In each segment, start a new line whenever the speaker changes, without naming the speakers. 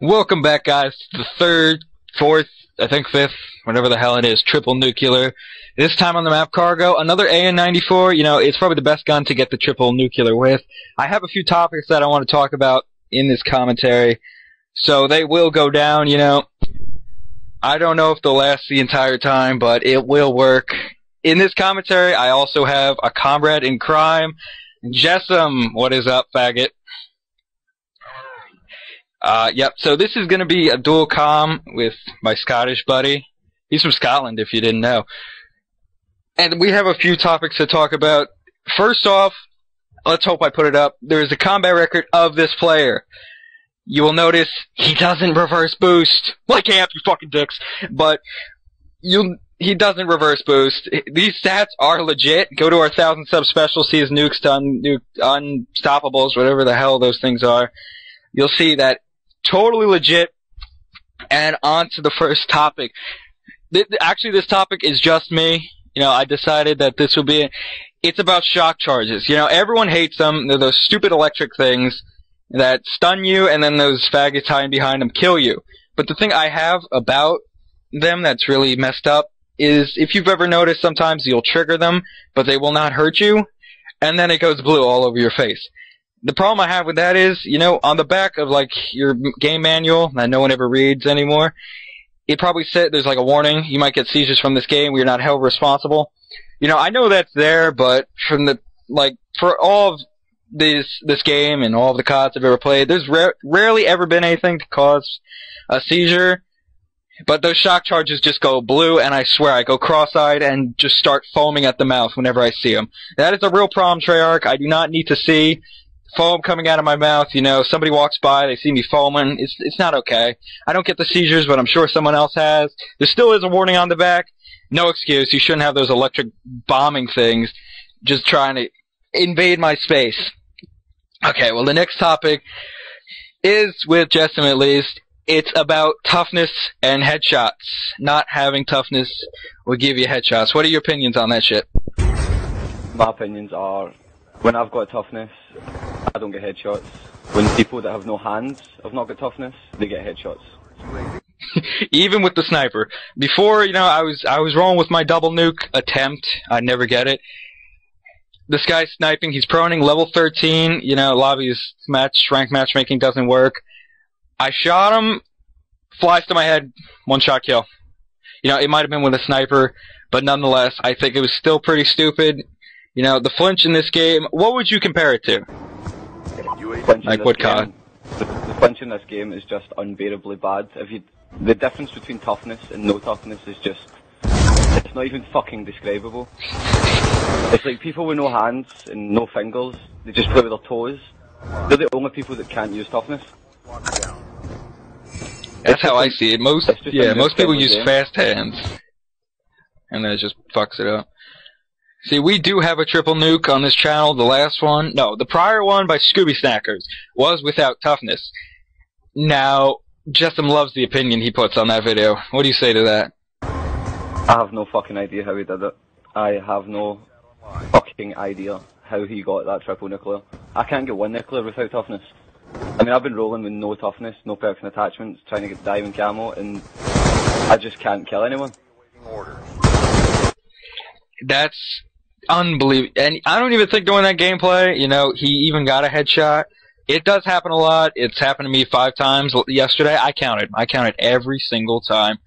Welcome back, guys, to the third, fourth, I think fifth, whatever the hell it is, triple nuclear. This time on the map Cargo, another AN94. You know, it's probably the best gun to get the triple nuclear with. I have a few topics that I want to talk about in this commentary, so they will go down, you know. I don't know if they'll last the entire time, but it will work. In this commentary, I also have a comrade in crime, Jessam. What is up, faggot? Yep, so this is going to be a dual comm with my Scottish buddy. He's from Scotland, if you didn't know. And we have a few topics to talk about. First off, let's hope I put it up. There is a combat record of this player. You will notice he doesn't reverse boost. Like camp, you fucking dicks. But he doesn't reverse boost. These stats are legit. Go to our 1,000 sub special, see his nukes, unstoppables, whatever the hell those things are. You'll see that totally legit. And on to the first topic. Actually, this topic is just me. You know, I decided that this will be it's about shock charges. You know, everyone hates them. They're those stupid electric things that stun you, and then those faggots hiding behind them kill you. But the thing I have about them that's really messed up is if you've ever noticed, sometimes you'll trigger them, but they will not hurt you, and then it goes blue all over your face. The problem I have with that is, you know, on the back of, like, your game manual that no one ever reads anymore, it probably said there's, like, a warning. You might get seizures from this game. We're not held responsible. You know, I know that's there, but from the, like, for all of this game and all of the CODs I've ever played, there's rarely ever been anything to cause a seizure. But those shock charges just go blue, and I swear I go cross-eyed and just start foaming at the mouth whenever I see them. That is a real problem, Treyarch. I do not need to see foam coming out of my mouth. You know, somebody walks by, they see me foaming. It's not okay. I don't get the seizures, but I'm sure someone else has. There still is a warning on the back. No excuse. You shouldn't have those electric bombing things just trying to invade my space. Okay, well, the next topic is, with Justin at least, it's about toughness and headshots. Not having toughness will give you headshots. What are your opinions on that shit?
My opinions are, when I've got toughness, I don't get headshots. When people that have no hands have not got toughness, they get headshots.
Even with the sniper. Before, you know, I was rolling with my double nuke attempt. I'd never get it. This guy's sniping. He's proning level 13. You know, lobby's rank matchmaking doesn't work. I shot him. Flies to my head. One shot kill. You know, it might have been with a sniper, but nonetheless, I think it was still pretty stupid. You know, the flinch in this game, what would you compare it to? Like what COD?
The flinch in this game is just unbearably bad. The difference between toughness and no toughness is just, it's not even fucking describable. It's like people with no hands and no fingers, they just play with their toes. They're the only people that can't use toughness.
That's how I see it. Most people use fast hands, and then it just fucks it up. See, we do have a triple nuke on this channel. The last one, no, the prior one by Scooby Snackers was without toughness. Now, Justin loves the opinion he puts on that video. What do you say to that?
I have no fucking idea how he did it. I have no fucking idea how he got that triple nuclear. I can't get one nuclear without toughness. I mean, I've been rolling with no toughness, no perks and attachments, trying to get diamond camo, and I just can't kill anyone.
That's unbelievable. And I don't even think doing that gameplay, you know, he even got a headshot. It does happen a lot. It's happened to me 5 times yesterday. I counted every single time.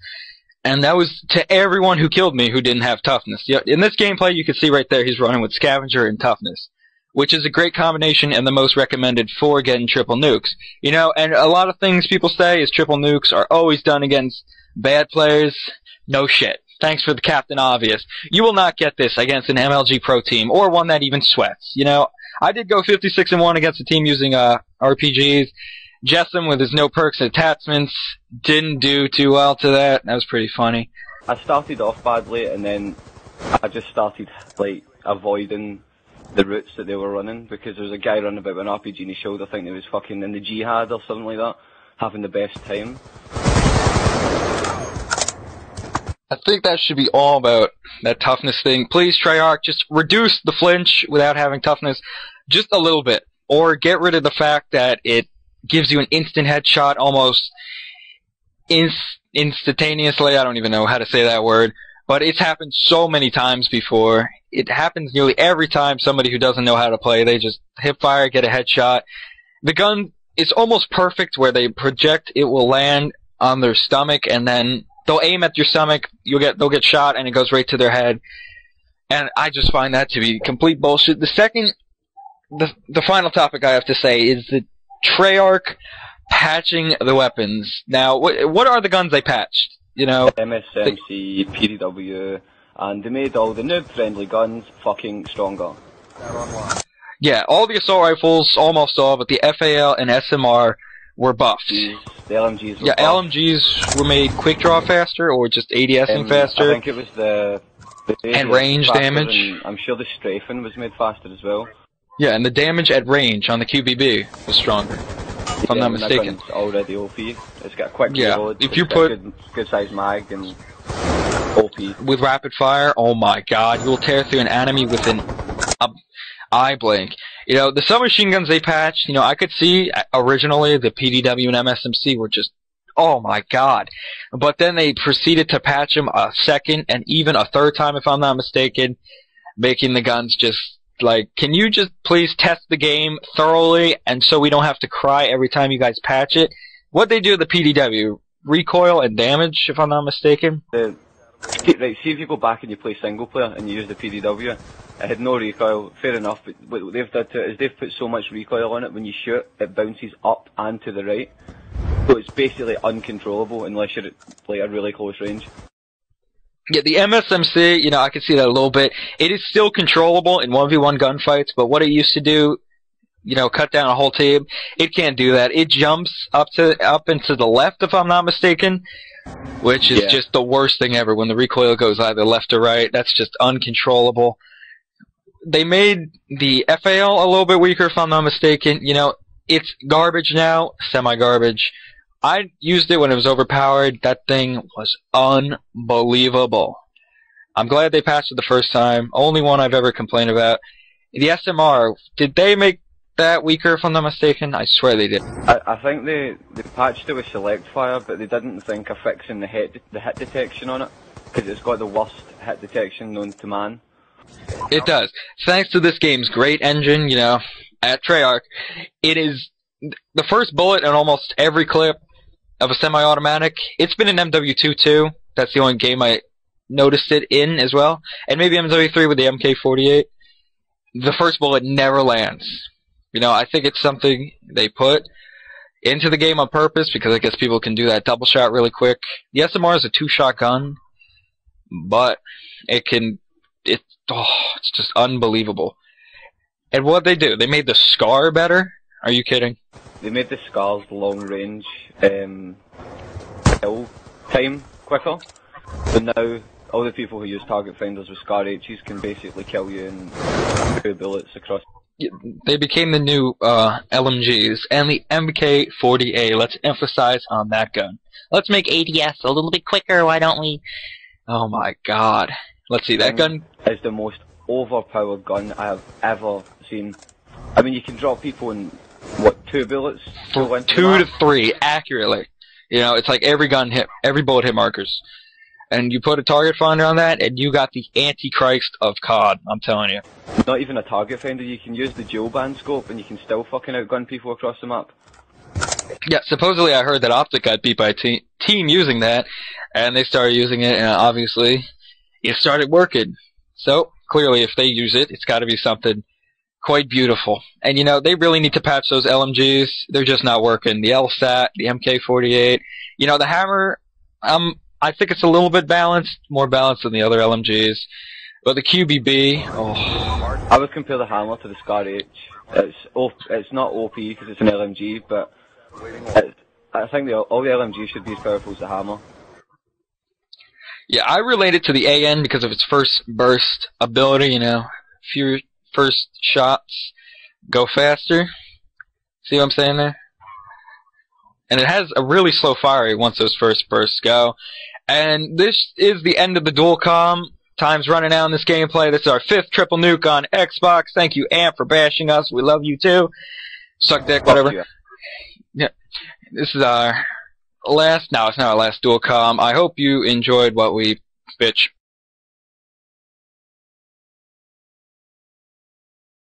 And that was to everyone who killed me who didn't have toughness. In this gameplay, you can see right there he's running with Scavenger and toughness, which is a great combination and the most recommended for getting triple nukes. You know, and a lot of things people say is triple nukes are always done against bad players. No shit. Thanks for the Captain Obvious. You will not get this against an MLG Pro team, or one that even sweats. You know, I did go 56-1 against a team using RPGs. Jessam, with his no perks and attachments, didn't do too well to that. That was pretty funny.
I started off badly, and then I just started, like, avoiding the routes that they were running, because there was a guy running about with an RPG in his shoulder, thinking he was fucking in the jihad or something like that, having the best time.
I think that should be all about that toughness thing. Please, Treyarch, just reduce the flinch without having toughness just a little bit. Or get rid of the fact that it gives you an instant headshot almost instantaneously. I don't even know how to say that word, but it's happened so many times before. It happens nearly every time somebody who doesn't know how to play, they just hip fire, get a headshot. The gun is almost perfect where they project, it will land on their stomach, and then they'll aim at your stomach, they'll get shot, and it goes right to their head. And I just find that to be complete bullshit. The final topic I have to say is the Treyarch patching the weapons. Now, what are the guns they patched? You know,
MSMC, PDW, and they made all the noob-friendly guns fucking stronger.
Yeah, all the assault rifles, almost all, but the FAL and SMR were buffed.
The LMGs were
buffed.
LMGs
were made quick draw faster, or just ADSing faster.
I think it was the
and range damage.
And I'm sure the strafing was made faster as well.
Yeah, and the damage at range on the QBB was stronger, if I'm not mistaken.
That gun's already OP. It's got a quick reload.
If you put
good size mag and OP
with rapid fire, oh my god, you'll tear through an enemy within an eye blink. You know, the submachine guns they patched, you know, I could see originally the PDW and MSMC were just, oh my god. But then they proceeded to patch them a second and even a third time, if I'm not mistaken, making the guns just like, can you just please test the game thoroughly and so we don't have to cry every time you guys patch it? What they do with the PDW, recoil and damage, if I'm not mistaken.
Right, see if you go back and you play single player and you use the PDW, it had no recoil, fair enough, but what they've done to it is they've put so much recoil on it, when you shoot, it bounces up and to the right. So it's basically uncontrollable unless you're at like a really close range.
Yeah, the MSMC, you know, I can see that a little bit. It is still controllable in 1v1 gunfights, but what it used to do, you know, cut down a whole team, it can't do that. It jumps up into the left, if I'm not mistaken, which is just the worst thing ever. When the recoil goes either left or right, that's just uncontrollable. They made the FAL a little bit weaker, if I'm not mistaken. You know, it's garbage now, semi-garbage. I used it when it was overpowered. That thing was unbelievable. I'm glad they patched it the first time. Only one I've ever complained about. The SMR, did they make that weaker, if I'm not mistaken? I swear they did.
I think they patched it with select fire, but they didn't think of fixing the hit detection on it, because it's got the worst hit detection known to man.
It does. Thanks to this game's great engine, you know, at Treyarch, it is the first bullet in almost every clip of a semi-automatic. It's been in MW2 too. That's the only game I noticed it in as well. And maybe MW3 with the MK48. The first bullet never lands. You know, I think it's something they put into the game on purpose because I guess people can do that double shot really quick. The SMR is a two-shot gun, but it's just unbelievable. And what they do, they made the SCAR better? Are you kidding?
They made the SCAR's long range kill time quicker. So now all the people who use target finders with SCAR H's can basically kill you in 2 bullets across.
They became the new LMGs and the MK40A. Let's emphasize on that gun. Let's make ADS a little bit quicker, why don't we? Oh my god. Let's see, that gun
is the most overpowered gun I have ever seen. I mean, you can drop people in, what, 2 bullets?
2 to 3, accurately. You know, it's like every bullet hit markers. And you put a target finder on that, and you got the Antichrist of COD, I'm telling you.
Not even a target finder, you can use the dual band scope, and you can still fucking outgun people across the map.
Yeah, supposedly I heard that Optic got beat by a team using that, and they started using it, and obviously it started working. So, clearly if they use it, it's gotta be something quite beautiful. And you know, they really need to patch those LMGs. They're just not working. The LSAT, the MK48. You know, the Hammer, I think it's a little bit balanced, more balanced than the other LMGs. But the QBB, oh.
I would compare the Hammer to the SCAR H. It's not OP because it's an LMG, but I think all the LMGs should be as powerful as the Hammer.
Yeah, I relate it to the AN because of its first burst ability, you know. Few first shots go faster. See what I'm saying there? And it has a really slow fire rate once those first bursts go. And this is the end of the dual comm. Time's running out in this gameplay. This is our 5th triple nuke on Xbox. Thank you, Amp, for bashing us. We love you too. Suck dick, whatever. Yeah. this is our last. No, it's not our last dual com. I hope you enjoyed what we bitch